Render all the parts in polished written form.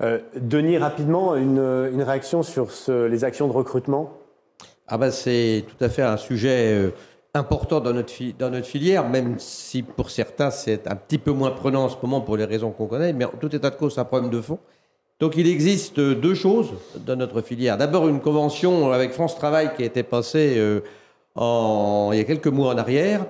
Denis, rapidement, une réaction sur les actions de recrutement? C'est tout à fait un sujet important dans notre filière, même si pour certains c'est un petit peu moins prenant en ce moment pour les raisons qu'on connaît, mais en tout état de cause, c'est un problème de fond. Donc il existe deux choses dans notre filière. D'abord une convention avec France Travail qui a été passée il y a quelques mois en arrière,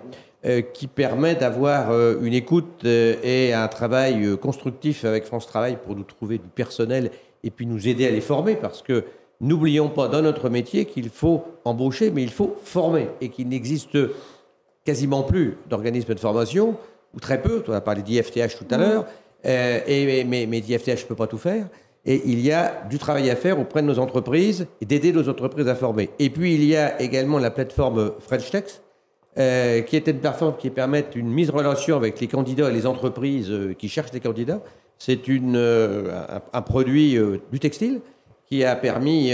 qui permet d'avoir une écoute et un travail constructif avec France Travail pour nous trouver du personnel et puis nous aider à les former, parce que n'oublions pas dans notre métier qu'il faut embaucher, mais il faut former, et qu'il n'existe quasiment plus d'organismes de formation, ou très peu. On a parlé d'IFTH tout à l'heure, mais d'IFTH ne peut pas tout faire. Et il y a du travail à faire auprès de nos entreprises et d'aider nos entreprises à former. Et puis il y a également la plateforme French Tech, qui est une plateforme qui permet une mise en relation avec les candidats et les entreprises qui cherchent des candidats. C'est un produit du textile qui a permis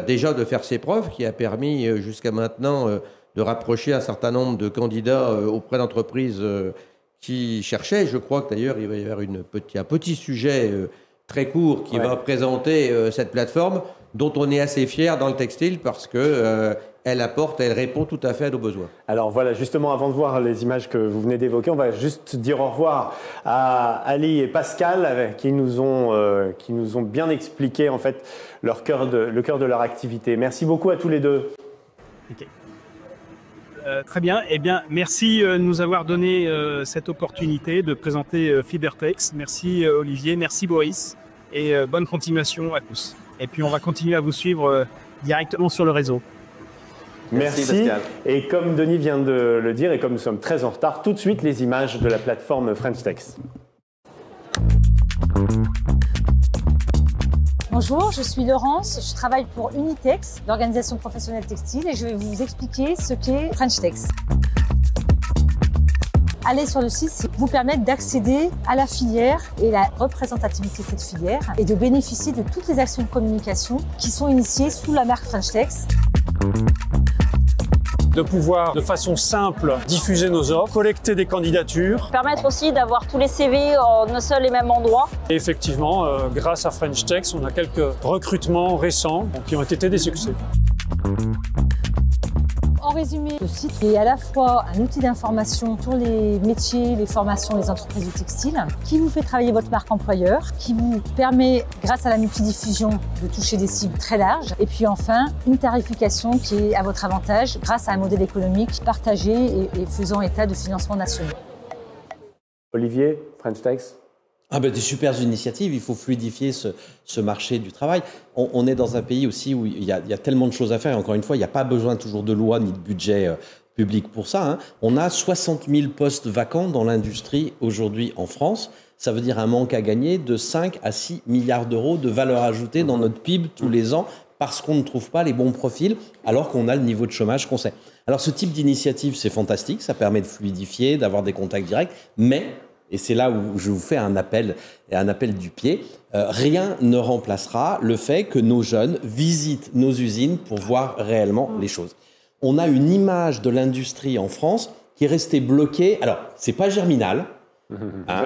déjà de faire ses preuves, qui a permis jusqu'à maintenant de rapprocher un certain nombre de candidats auprès d'entreprises qui cherchaient. Je crois que d'ailleurs il va y avoir un petit sujet très court qui va présenter cette plateforme dont on est assez fier dans le textile parce que elle répond tout à fait à nos besoins. Alors voilà, justement, avant de voir les images que vous venez d'évoquer, on va juste dire au revoir à Ali et Pascal qui nous ont bien expliqué en fait le cœur de leur activité. Merci beaucoup à tous les deux. Okay. Très bien. Eh bien, merci de nous avoir donné cette opportunité de présenter Fibertex. Merci Olivier, merci Boris et bonne continuation à tous. Et puis on va continuer à vous suivre directement sur le réseau. Merci. Et comme Denis vient de le dire et comme nous sommes très en retard, tout de suite les images de la plateforme French Tech. Bonjour, je suis Laurence, je travaille pour Unitex, l'organisation professionnelle textile, et je vais vous expliquer ce qu'est French Tech. Aller sur le site, c'est vous permettre d'accéder à la filière et la représentativité de cette filière et de bénéficier de toutes les actions de communication qui sont initiées sous la marque French Tech. De pouvoir de façon simple diffuser nos offres, collecter des candidatures. Permettre aussi d'avoir tous les CV en un seul et même endroit. Et effectivement, grâce à French Tech, on a quelques recrutements récents qui ont été des succès. En résumé, le site est à la fois un outil d'information sur les métiers, les formations, les entreprises du textile, qui vous fait travailler votre marque employeur, qui vous permet, grâce à la multidiffusion, de toucher des cibles très larges. Et puis enfin, une tarification qui est à votre avantage grâce à un modèle économique partagé et faisant état de financements nationaux. Olivier, French Tech. Des super initiatives, il faut fluidifier ce marché du travail. On est dans un pays aussi où il y a tellement de choses à faire. Et encore une fois, il n'y a pas besoin toujours de loi ni de budget public pour ça. On a 60 000 postes vacants dans l'industrie aujourd'hui en France. Ça veut dire un manque à gagner de 5 à 6 milliards d'euros de valeur ajoutée dans notre PIB tous les ans parce qu'on ne trouve pas les bons profils alors qu'on a le niveau de chômage qu'on sait. Alors ce type d'initiative, c'est fantastique. Ça permet de fluidifier, d'avoir des contacts directs, mais... Et c'est là où je vous fais un appel du pied. Rien ne remplacera le fait que nos jeunes visitent nos usines pour voir réellement les choses. On a une image de l'industrie en France qui est restée bloquée. Alors, c'est pas Germinal.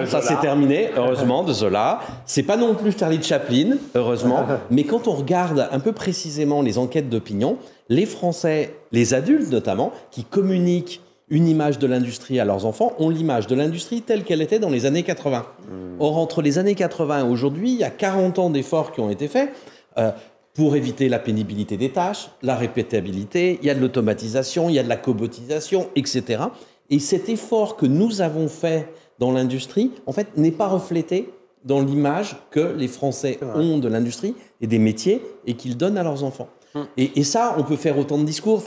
Ça c'est terminé, heureusement, de Zola. C'est pas non plus Charlie Chaplin, heureusement. Mais quand on regarde un peu précisément les enquêtes d'opinion, les Français, les adultes notamment, qui communiquent une image de l'industrie à leurs enfants, ont l'image de l'industrie telle qu'elle était dans les années 80. Or, entre les années 80 et aujourd'hui, il y a 40 ans d'efforts qui ont été faits pour éviter la pénibilité des tâches, la répétabilité, il y a de l'automatisation, il y a de la cobotisation, etc. Et cet effort que nous avons fait dans l'industrie, en fait, n'est pas reflété dans l'image que les Français ont de l'industrie et des métiers et qu'ils donnent à leurs enfants. Et ça, on peut faire autant de discours.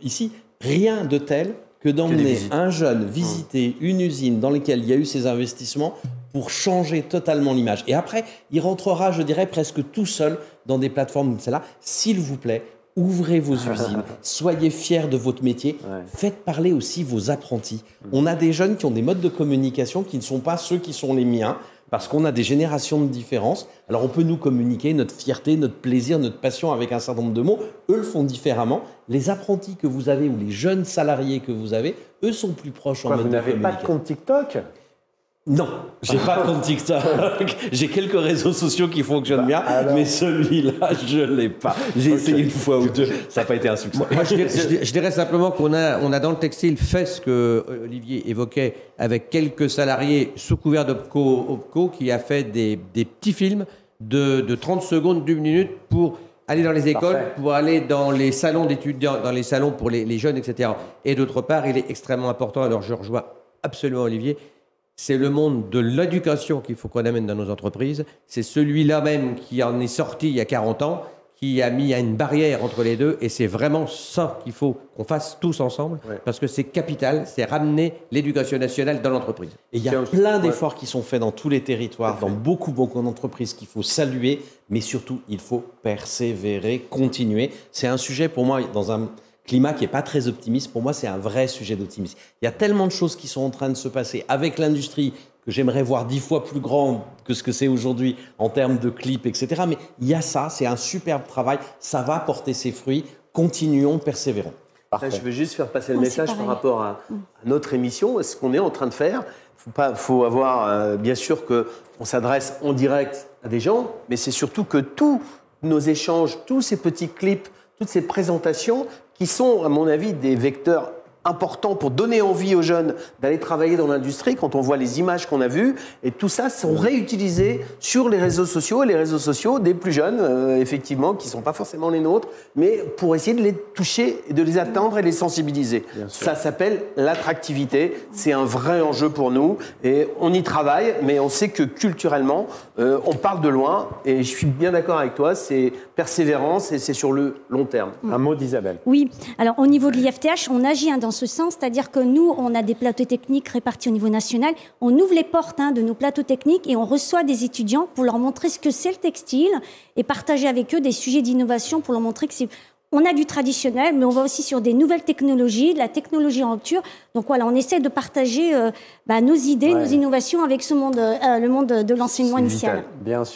Ici, rien de tel que d'emmener un jeune visiter une usine dans laquelle il y a eu ces investissements pour changer totalement l'image. Et après, il rentrera, je dirais, presque tout seul dans des plateformes comme celle-là. S'il vous plaît, ouvrez vos usines, soyez fiers de votre métier, faites parler aussi vos apprentis. On a des jeunes qui ont des modes de communication qui ne sont pas ceux qui sont les miens, parce qu'on a des générations de différence. Alors on peut nous communiquer notre fierté, notre plaisir, notre passion avec un certain nombre de mots. Eux le font différemment. Les apprentis que vous avez ou les jeunes salariés que vous avez, eux sont plus proches en mode de communication. Vous n'avez pas de compte TikTok ? Non, j'ai pas de compte TikTok. J'ai quelques réseaux sociaux qui fonctionnent bien, mais celui-là, je l'ai pas. J'ai essayé une fois ou deux, ça n'a pas été un succès. Moi, je dirais simplement qu'on a dans le textile fait ce que Olivier évoquait avec quelques salariés sous couvert d'OPCO qui a fait des petits films de 30 secondes, d'1 minute pour aller dans les écoles, pour aller dans les salons d'étudiants, dans les salons pour les jeunes, etc. Et d'autre part, il est extrêmement important, alors je rejoins absolument Olivier, c'est le monde de l'éducation qu'il faut qu'on amène dans nos entreprises. C'est celui-là même qui en est sorti il y a 40 ans, qui a mis une barrière entre les deux. Et c'est vraiment ça qu'il faut qu'on fasse tous ensemble, parce que c'est capital, c'est ramener l'éducation nationale dans l'entreprise. Et il y a plein d'efforts qui sont faits dans tous les territoires, dans beaucoup d'entreprises qu'il faut saluer, mais surtout, il faut persévérer, continuer. C'est un sujet pour moi, dans un climat qui n'est pas très optimiste, pour moi, c'est un vrai sujet d'optimisme. Il y a tellement de choses qui sont en train de se passer avec l'industrie que j'aimerais voir 10 fois plus grand que ce que c'est aujourd'hui en termes de clips, etc. Mais il y a ça, c'est un superbe travail, ça va porter ses fruits. Continuons, persévérons. Là, je veux juste faire passer le message par rapport à notre émission, ce qu'on est en train de faire. Il faut avoir, bien sûr, qu'on s'adresse en direct à des gens, mais c'est surtout que tous nos échanges, tous ces petits clips, toutes ces présentations qui sont, à mon avis, des vecteurs importants pour donner envie aux jeunes d'aller travailler dans l'industrie quand on voit les images qu'on a vues. Et tout ça sont réutilisés sur les réseaux sociaux, et les réseaux sociaux des plus jeunes, effectivement, qui ne sont pas forcément les nôtres, mais pour essayer de les toucher, de les atteindre et les sensibiliser. Ça s'appelle l'attractivité. C'est un vrai enjeu pour nous. Et on y travaille, mais on sait que culturellement, on part de loin. Et je suis bien d'accord avec toi, c'est persévérance et c'est sur le long terme. Un mot d'Isabelle. Oui, alors au niveau de l'IFTH, on agit dans ce sens, c'est-à-dire que nous, on a des plateaux techniques répartis au niveau national, on ouvre les portes de nos plateaux techniques et on reçoit des étudiants pour leur montrer ce que c'est le textile et partager avec eux des sujets d'innovation pour leur montrer que c'est... On a du traditionnel, mais on va aussi sur des nouvelles technologies, de la technologie en rupture. Donc voilà, on essaie de partager nos idées, nos innovations avec ce monde, le monde de l'enseignement initial. Bien sûr.